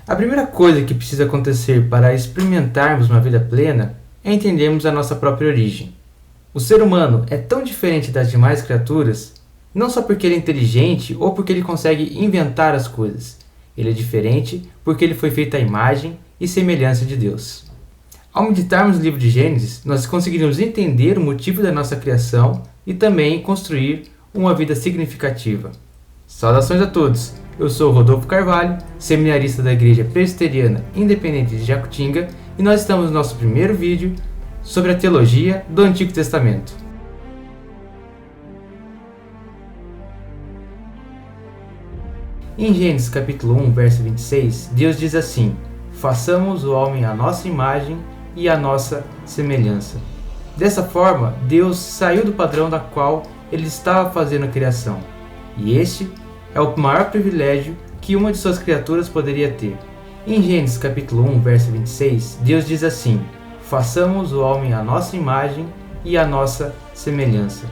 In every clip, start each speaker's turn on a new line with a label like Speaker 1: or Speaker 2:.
Speaker 1: A primeira coisa que precisa acontecer para experimentarmos uma vida plena é entendermos a nossa própria origem. O ser humano é tão diferente das demais criaturas, não só porque ele é inteligente ou porque ele consegue inventar as coisas. Ele é diferente porque ele foi feito à imagem e semelhança de Deus. Ao meditarmos no livro de Gênesis, nós conseguiremos entender o motivo da nossa criação e também construir uma vida significativa. Saudações a todos! Eu sou Rodolfo Carvalho, seminarista da Igreja Presbiteriana Independente de Jacutinga, e nós estamos no nosso primeiro vídeo sobre a teologia do Antigo Testamento. Em Gênesis capítulo 1, verso 26, Deus diz assim: façamos o homem à nossa imagem e à nossa semelhança. Dessa forma, Deus saiu do padrão da qual ele estava fazendo a criação. E este é o maior privilégio que uma de suas criaturas poderia ter. Em Gênesis capítulo 1, verso 26, Deus diz assim: façamos o homem à nossa imagem e à nossa semelhança.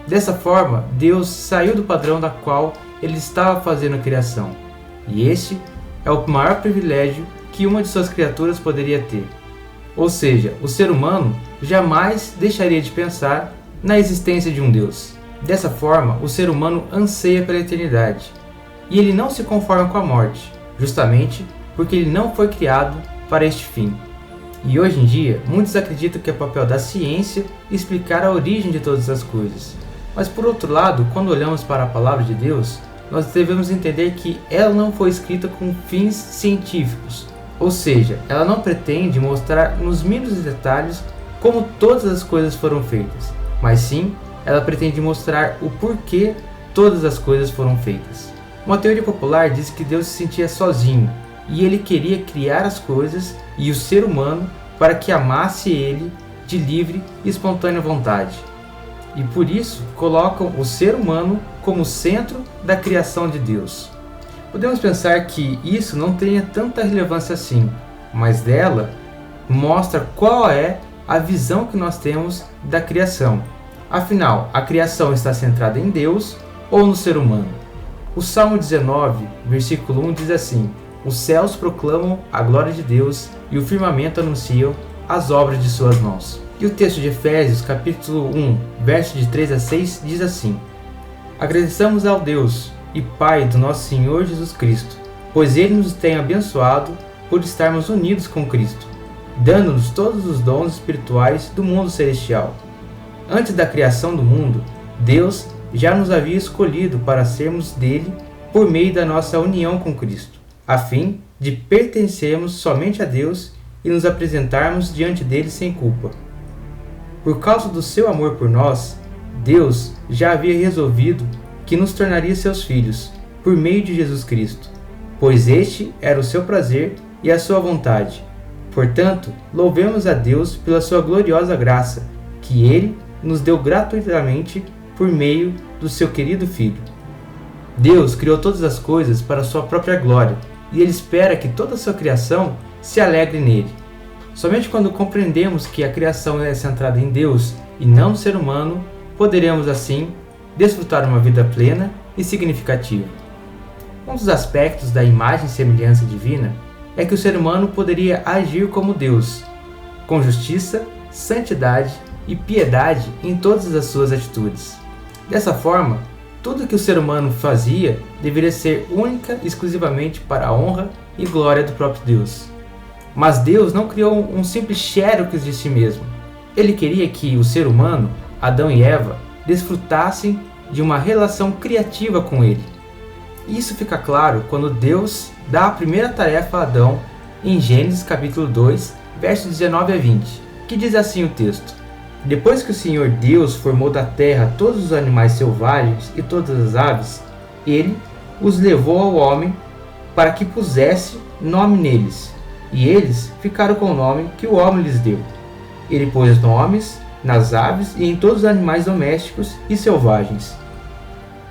Speaker 1: Dessa forma, Deus saiu do padrão da qual ele estava fazendo a criação. E este é o maior privilégio que uma de suas criaturas poderia ter. Ou seja, o ser humano jamais deixaria de pensar na existência de um Deus. Dessa forma, o ser humano anseia pela eternidade. E ele não se conforma com a morte, justamente porque ele não foi criado para este fim. E hoje em dia, muitos acreditam que é papel da ciência explicar a origem de todas as coisas. Mas por outro lado, quando olhamos para a palavra de Deus, nós devemos entender que ela não foi escrita com fins científicos. Ou seja, ela não pretende mostrar nos mínimos detalhes como todas as coisas foram feitas, mas sim, ela pretende mostrar o porquê todas as coisas foram feitas. Uma teoria popular diz que Deus se sentia sozinho e ele queria criar as coisas e o ser humano para que amasse ele de livre e espontânea vontade. E por isso colocam o ser humano como centro da criação de Deus. Podemos pensar que isso não tenha tanta relevância assim, mas dela mostra qual é a visão que nós temos da criação. Afinal, a criação está centrada em Deus ou no ser humano? O Salmo 19, versículo 1 diz assim: os céus proclamam a glória de Deus e o firmamento anunciam as obras de suas mãos. E o texto de Efésios, capítulo 1, verso de 3 a 6 diz assim: agradeçamos ao Deus e Pai do nosso Senhor Jesus Cristo, pois Ele nos tem abençoado por estarmos unidos com Cristo, dando-nos todos os dons espirituais do mundo celestial. Antes da criação do mundo, Deus já nos havia escolhido para sermos dele por meio da nossa união com Cristo, a fim de pertencermos somente a Deus e nos apresentarmos diante dele sem culpa. Por causa do seu amor por nós, Deus já havia resolvido que nos tornaria seus filhos por meio de Jesus Cristo, pois este era o seu prazer e a sua vontade. Portanto, louvemos a Deus pela sua gloriosa graça, que ele nos deu gratuitamente por meio do seu querido Filho. Deus criou todas as coisas para a sua própria glória, e ele espera que toda a sua criação se alegre nele. Somente quando compreendemos que a criação é centrada em Deus e não no ser humano, poderemos assim desfrutar uma vida plena e significativa. Um dos aspectos da imagem e semelhança divina é que o ser humano poderia agir como Deus, com justiça, santidade e piedade em todas as suas atitudes. Dessa forma, tudo que o ser humano fazia deveria ser única e exclusivamente para a honra e glória do próprio Deus. Mas Deus não criou um simples xerox de si mesmo. Ele queria que o ser humano, Adão e Eva, desfrutassem de uma relação criativa com ele. Isso fica claro quando Deus dá a primeira tarefa a Adão em Gênesis capítulo 2, versos 19 a 20, que diz assim o texto: depois que o Senhor Deus formou da terra todos os animais selvagens e todas as aves, ele os levou ao homem para que pusesse nome neles, e eles ficaram com o nome que o homem lhes deu. Ele pôs nomes nas aves e em todos os animais domésticos e selvagens.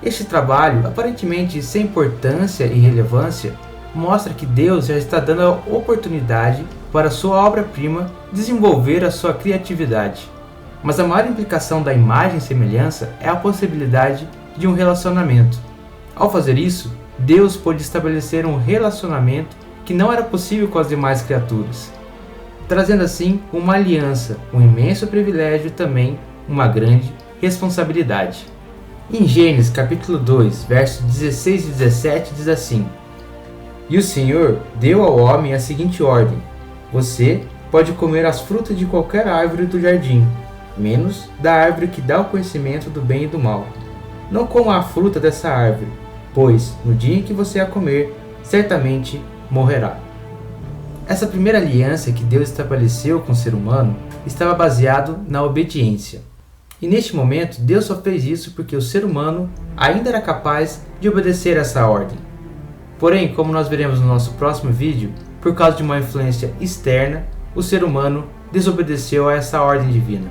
Speaker 1: Este trabalho, aparentemente sem importância e relevância, mostra que Deus já está dando a oportunidade para sua obra-prima desenvolver a sua criatividade. Mas a maior implicação da imagem e semelhança é a possibilidade de um relacionamento. Ao fazer isso, Deus pôde estabelecer um relacionamento que não era possível com as demais criaturas, trazendo assim uma aliança, um imenso privilégio e também uma grande responsabilidade. Em Gênesis capítulo 2, versos 16 e 17 diz assim: E o Senhor deu ao homem a seguinte ordem: Você pode comer as frutas de qualquer árvore do jardim, menos da árvore que dá o conhecimento do bem e do mal. Não coma a fruta dessa árvore, pois no dia em que você a comer, certamente morrerá. Essa primeira aliança que Deus estabeleceu com o ser humano estava baseado na obediência. E neste momento, Deus só fez isso porque o ser humano ainda era capaz de obedecer essa ordem. Porém, como nós veremos no nosso próximo vídeo, por causa de uma influência externa, o ser humano desobedeceu a essa ordem divina.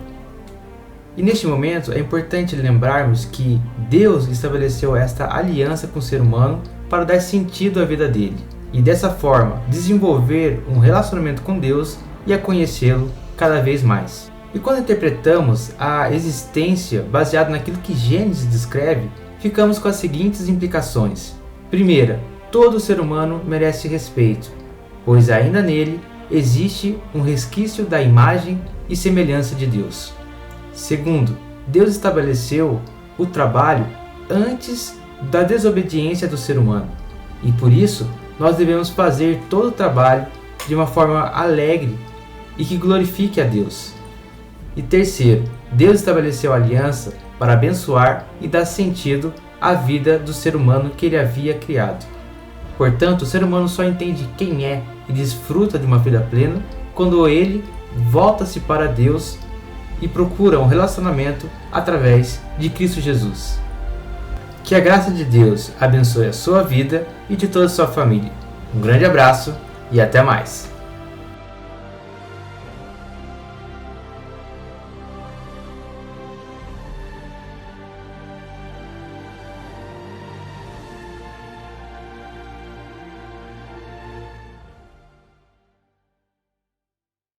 Speaker 1: E neste momento é importante lembrarmos que Deus estabeleceu esta aliança com o ser humano para dar sentido à vida dele, e dessa forma desenvolver um relacionamento com Deus e a conhecê-lo cada vez mais. E quando interpretamos a existência baseada naquilo que Gênesis descreve, ficamos com as seguintes implicações. Primeira, todo ser humano merece respeito, pois ainda nele existe um resquício da imagem e semelhança de Deus. Segundo, Deus estabeleceu o trabalho antes da desobediência do ser humano, e por isso nós devemos fazer todo o trabalho de uma forma alegre e que glorifique a Deus. E terceiro, Deus estabeleceu a aliança para abençoar e dar sentido à vida do ser humano que ele havia criado. Portanto, o ser humano só entende quem é e desfruta de uma vida plena quando ele volta-se para Deus e procura um relacionamento através de Cristo Jesus. Que a graça de Deus abençoe a sua vida e de toda a sua família. Um grande abraço e até mais!